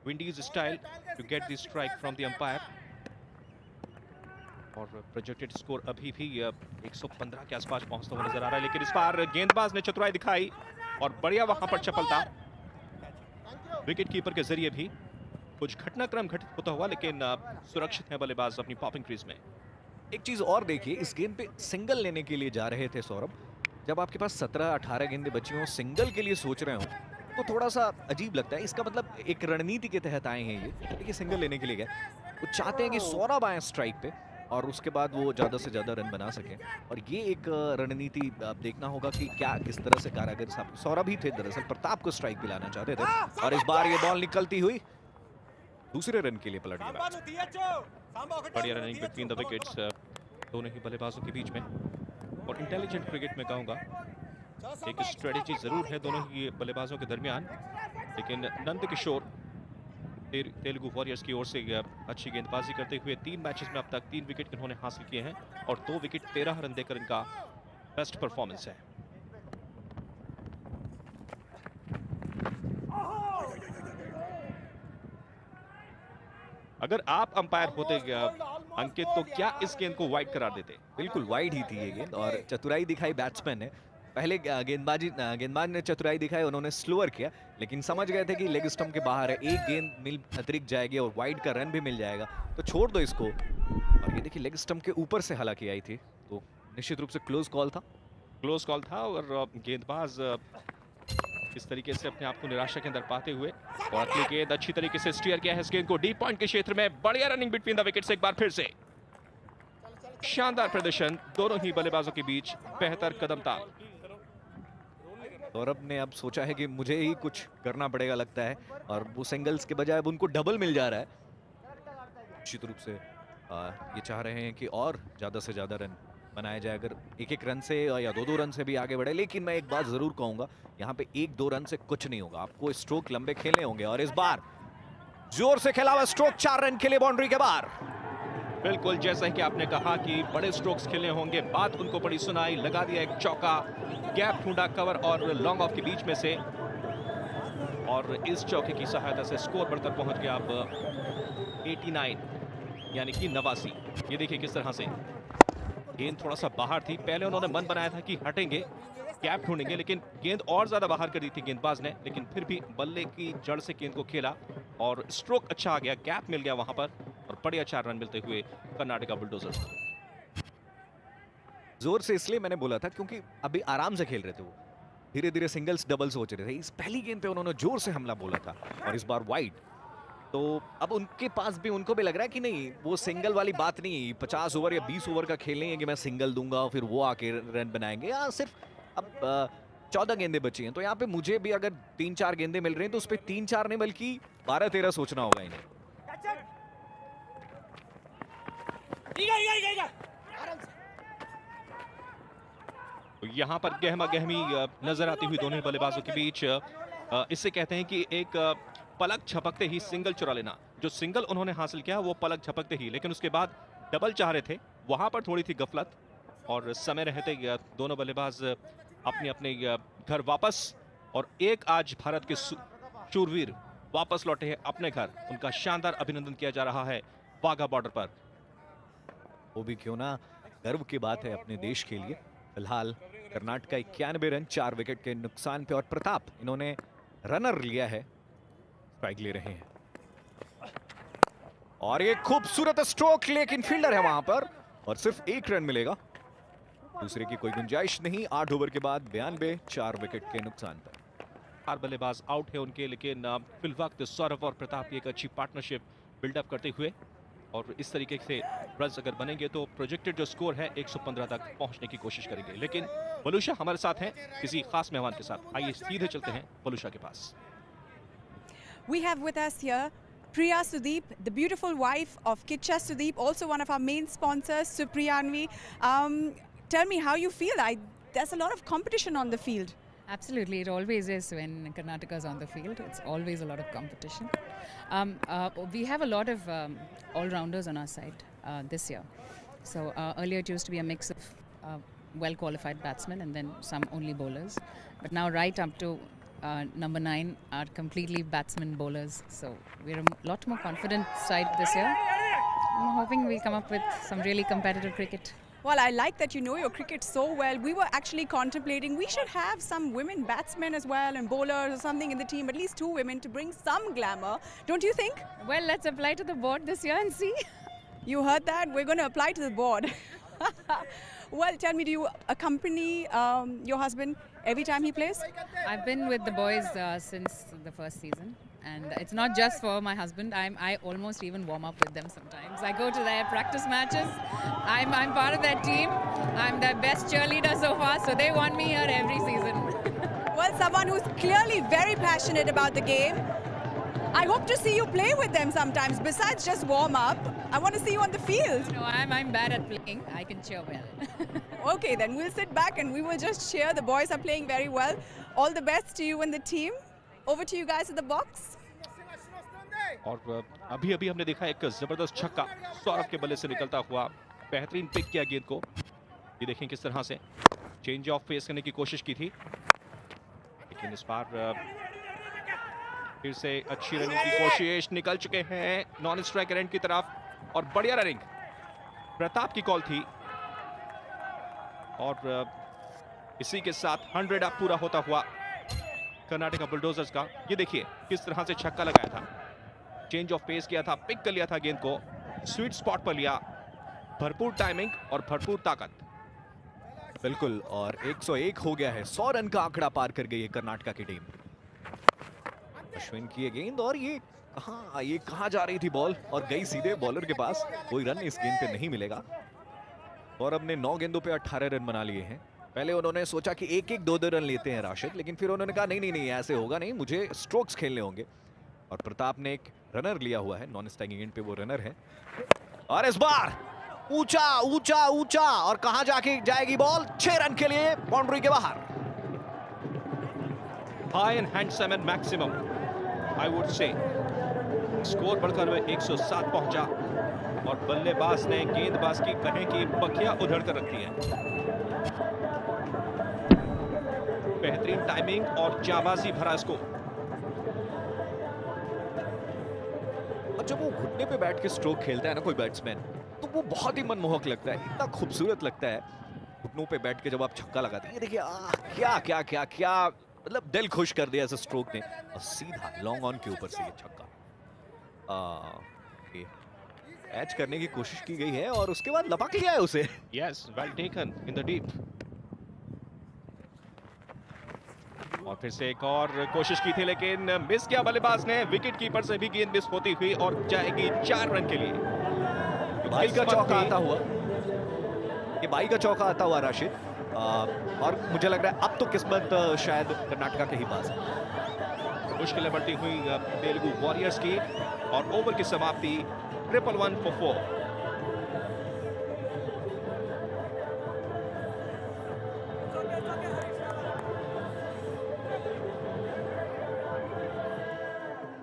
Windies style to get the strike from the umpire. और projected score अभी भी 115 के आसपास पहुंचता हुआ नजर आ रहा है, लेकिन इस बार गेंदबाज ने चतुराई दिखाई और बढ़िया वहां पर चपलता विकेट कीपर के जरिए भी। कुछ घटनाक्रम घटित होता हुआ, लेकिन सुरक्षित है बल्लेबाज अपनी पॉपिंग क्रीज में। एक चीज और देखिए, इस गेंद पे सिंगल लेने के लिए जा रहे थे सौरभ। जब आपके पास 17-18 गेंदें बची हों, सिंगल के लिए सोच रहे हो तो थोड़ा सा अजीब लगता है। इसका मतलब एक रणनीति के तहत आए हैं ये, देखिए सिंगल लेने के लिए गए। वो चाहते हैं कि सौरभ आए स्ट्राइक पे और उसके बाद वो ज्यादा से ज्यादा रन बना सके। और ये एक रणनीति आप देखना होगा कि क्या किस तरह से कारागर साहब, सौरभ ही थे दरअसल, प्रताप को स्ट्राइक दिलाना चाहते थे। और इस बार ये बॉल निकलती हुई दूसरे रन के लिए पलट गया। बढ़िया रनिंग बिटवीन द विकेट्स दोनों ही बल्लेबाजों के बीच में। और इंटेलिजेंट क्रिकेट में कहूंगा, एक स्ट्रेटेजी जरूर है दोनों ही बल्लेबाजों के दरमियान, लेकिन नंद किशोर तेलुगु वॉरियर्स की ओर से अच्छी गेंदबाजी करते हुए 3 मैचेस में अब तक 3 विकेट इन्होंने हासिल किए हैं और 2 विकेट 13 रन देकर इनका बेस्ट परफॉर्मेंस है। अगर आप अंपायर होते अंकित, तो क्या इस गेंद को वाइड करार देते? बिल्कुल वाइड ही थी ये गेंद और चतुराई दिखाई बैट्समैन ने। पहले गेंदबाज ने चतुराई दिखाई, उन्होंने स्लोअर किया, लेकिन समझ गए थे कि लेग स्टंप के बाहर है, एक गेंद मिल अतिरिक्त जाएगी और वाइड का रन भी मिल जाएगा, तो छोड़ दो इसको। और ये देखिए लेग स्टंप के ऊपर से हालांकि आई थी, तो निश्चित रूप से क्लोज कॉल था। और गेंदबाज इस तरीके से अपने आप को निराशा के अंदर पाते हुए और अगली गेंद अच्छी तरीके से स्टीयर किया है इस गेंद को डीप पॉइंट के क्षेत्र में। बढ़िया रनिंग बिटवीन द विकेट्स, एक बार फिर से शानदार प्रदर्शन दोनों ही बल्लेबाजों के बीच, बेहतर कदम ताल। सौरभ ने अब सोचा है कि मुझे ही कुछ करना पड़ेगा लगता है, और वो सिंगल्स के बजाय अब उनको डबल मिल जा रहा है। निश्चित रूप से ये चाह रहे हैं कि और ज्यादा से ज्यादा रन बनाया जाए, अगर 1-1 रन से या 2-2 रन से भी आगे बढ़े। लेकिन मैं एक बात जरूर कहूंगा, यहाँ पे 1-2 रन से कुछ नहीं होगा, आपको स्ट्रोक लंबे खेलने होंगे। और इस बार जोर से खेला हुआ स्ट्रोक 4 रन के लिए बाउंड्री के बाहर। बिल्कुल जैसा कि आपने कहा कि बड़े स्ट्रोक्स खेलने होंगे, बात उनको बड़ी सुनाई, लगा दिया एक चौका, गैप ढूंढा कवर और लॉन्ग ऑफ के बीच में से, और इस चौके की सहायता से स्कोर बढ़कर पहुंच गया अब 89 यानी कि 89। ये देखिए किस तरह से गेंद थोड़ा सा बाहर थी, पहले उन्होंने मन बनाया था कि हटेंगे, गैप ढूंढेंगे, लेकिन गेंद और ज्यादा बाहर कर दी थी गेंदबाज ने, लेकिन फिर भी बल्ले की जड़ से गेंद को खेला और स्ट्रोक अच्छा आ गया, गैप मिल गया वहां पर और बड़े 4 रन मिलते हुए कर्नाटका बुलडोजर्स। जोर से इसलिए मैंने बोला था क्योंकि अभी आराम से खेल रहे थे, वो धीरे धीरे सिंगल्स डबल सोच रहे थे। इस पहली गेंद पे उन्होंने जोर से हमला बोला था और इस बार वाइड, तो अब उनके पास भी, उनको भी लग रहा है कि नहीं, वो सिंगल वाली बात नहीं है, 50 ओवर या 20 ओवर का खेल नहीं है कि मैं सिंगल दूंगा फिर वो आके रन बनाएंगे। या सिर्फ अब 14 गेंदें बची हैं, तो यहाँ पे मुझे भी अगर 3-4 गेंदें मिल रही हैं तो उस पर 3-4 नहीं बल्कि 12-13 सोचना होगा इन्हें। तो यहाँ पर गहमा गहमी नजर आती हुई दोनों बल्लेबाजों के बीच। इससे कहते हैं कि एक पलक झपकते ही सिंगल चुरा लेना। जो सिंगल उन्होंने हासिल किया वो पलक झपकते ही, लेकिन उसके बाद डबल चाह रहे थे, वहां पर थोड़ी थी गफलत और समय रहते दोनों बल्लेबाज अपने अपने घर वापस, और एक आज भारत के शूरवीर वापस लौटे हैं अपने घर, उनका शानदार अभिनंदन किया जा रहा है वाघा बॉर्डर पर। वो भी क्यों ना, गर्व की बात है अपने देश के लिए। फिलहाल कर्नाटक 91 रन 4 विकेट के नुकसान पे, और प्रताप इन्होंने रनर लिया है, स्ट्राइक ले रहे हैं। और ये खूबसूरत स्ट्रोक, लेकिन फील्डर है वहां पर और सिर्फ 1 रन मिलेगा, दूसरे की कोई गुंजाइश नहीं। 8 ओवर के बाद 92, 4 विकेट के नुकसान पर। 4 बल्लेबाज आउट है उनके, लेकिन फिलवक्त सौरभ और प्रताप की एक अच्छी पार्टनरशिप बिल्डअप करते हुए, और इस तरीके से रन्स अगर बनेंगे तो प्रोजेक्टेड जो स्कोर है 115 तक पहुंचने की कोशिश करेंगे। लेकिन बलूशा हमारे साथ हैं किसी खास मेहमान के साथ, आइए सीधे चलते हैं बलूशा के पास। We have with us here Priya Sudeep, the beautiful wife of Kitcha Sudeep, also one of our main sponsors, Supriyanvi. Tell me how you feel. There's a lot of competition on the field. Absolutely, it always is when Karnataka is on the field. It's always a lot of competition. We have a lot of all-rounders on our side this year. So earlier it used to be a mix of well-qualified batsmen and then some only bowlers. But now right up to number 9 are completely batsmen bowlers. So we're a lot more confident side this year. I'm hoping we'll come up with some really competitive cricket. Well, I like that you know your cricket so well. We were actually contemplating we should have some women batsmen as well and bowlers or something in the team, at least 2 women to bring some glamour. Don't you think? Well, let's apply to the board this year and see. You heard that? We're going to apply to the board. Well, tell me, do you accompany your husband every time he plays? I've been with the boys since the first season, and it's not just for my husband. I almost even warm up with them sometimes. I go to their practice matches. I'm part of their team. I'm their best cheerleader so far, so they want me here every season. Well, someone who's clearly very passionate about the game. I hope to see you play with them sometimes. Besides just warm up, I want to see you on the field. No, I'm bad at playing. I can cheer well. Okay, then we'll sit back and we will just cheer. The boys are playing very well. All the best to you and the team. Over to you guys at the box. और अभी अभी हमने देखा एक जबरदस्त छक्का सौरभ के बल्ले से निकलता हुआ, बेहतरीन पिक किया गेंद को। ये देखें किस तरह से चेंज ऑफ पेस करने की कोशिश की थी, लेकिन इस बार फिर से अच्छी रनिंग की कोशिश, निकल चुके हैं नॉन स्ट्राइकर एंड की तरफ और बढ़िया रनिंग। प्रताप की कॉल थी और इसी के साथ 100 अप पूरा होता हुआ कर्नाटका बुलडोजर्स का। ये देखिए किस तरह से छक्का लगाया था, चेंज ऑफ पेस किया था, पिक कर लिया था गेंद को, स्वीट स्पॉट पर लिया, भरपूर टाइमिंग और भरपूर ताकत। बिल्कुल, और 101 हो गया है, 100 रन का आंकड़ा पार कर गई है कर्नाटका की टीम। अश्विन की ये गेंद और ये कहां जा रही थी बॉल और गई सीधे बॉलर के पास। कोई रन इस गेंद पे नहीं मिलेगा। सौरभ ने 9 गेंदों पे 18 रन बना लिए हैं। पहले उन्होंने सोचा कि 1-1 2-2 रन लेते हैं राशिद, लेकिन फिर उन्होंने कहा नहीं ऐसे होगा नहीं, मुझे स्ट्रोक्स खेलने होंगे। और प्रताप ने एक रनर लिया हुआ है, नॉन स्ट्राइकिंग एंड पे वो रनर है। और इस बार ऊंचा ऊंचा ऊंचा और कहां जाके जाएगी बॉल, 6 रन के लिए बाउंड्री के बाहर। High and handsome and maximum I would say. Score बढ़कर हुए 107 पहुंचा और बल्लेबाज ने गेंदबाज की कहें कि पखियां उधड़ कर रखी है। बेहतरीन टाइमिंग और जाबाजी भरा स्कोर। और जब वो घुटने पे बैठ के स्ट्रोक खेलता है ना कोई बैट्समैन, तो वो बहुत ही मनमोहक लगता है, इतना खूबसूरत लगता है। घुटनों पे बैठ के जब आप छक्का लगाते हैं, देखिए क्या क्या क्या क्या, मतलब दिल खुश कर दिया ऐसे स्ट्रोक ने। और सीधा लॉन्ग ऑन के ऊपर से ये छक्का कैच करने की कोशिश की गई है और उसके बाद लपक लिया है उसे। Yes, well taken in the deep. और फिर से एक और कोशिश की थी लेकिन मिस किया बल्लेबाज ने। विकेट कीपर से भी गेंद मिस होती हुई और जाएगी 4 रन के लिए। बाई का चौका आता हुआ, ये बाई का चौका आता हुआ राशिद। और मुझे लग रहा है अब तो किस्मत शायद कर्नाटका के ही पास है। मुश्किलें बढ़ती हुई तेलुगु वॉरियर्स की और ओवर की समाप्ति 111 for 4।